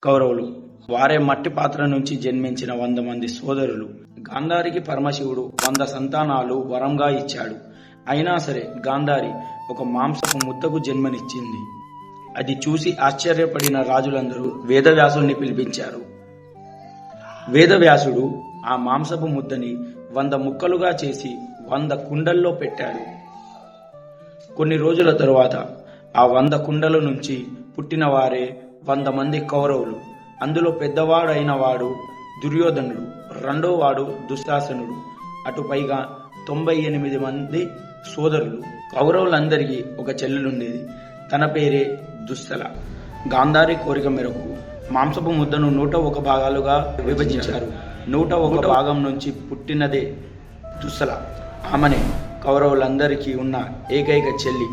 కౌరవులు. వారే మట్టి పాత్ర నుంచి జన్మించిన 100 మంది సోదరులు. గాంధారికి పరమశివుడు 100 సంతానాలు వరంగా ఇచ్చాడు. అయినా సరే గాంధారి ఒక మాంసపు ముద్దకు జన్మనిచ్చింది. అది చూసి ఆశ్చర్యపడిన రాజులందరూ వేదవ్యాసుని పిలిపించారు. వేదవ్యాసుడు ఆ మాంసపు ముద్దని 100 ముక్కలుగా చేసి 100 కుండల్లో పెట్టాడు. కొన్ని రోజుల తరువాత ఆ 100 కుండల నుంచి పుట్టిన వారే 100 మంది కౌరవులు. అందులో పెద్దవాడైన వాడు దుర్యోధనుడు, రెండోవాడు దుశ్శాసనుడు, అటు పైగా 98 మంది సోదరులు. కౌరవులందరికీ ఒక చెల్లెలుండేది. తన పేరే దుశ్శల. గాంధారి కోరిక మేరకు మాంసపు ముద్దను 101 భాగాలుగా విభజించారు. 101 భాగం నుంచి పుట్టినదే దుశ్శల. ఆమెనే కౌరవులందరికీ ఉన్న ఏకైక చెల్లి.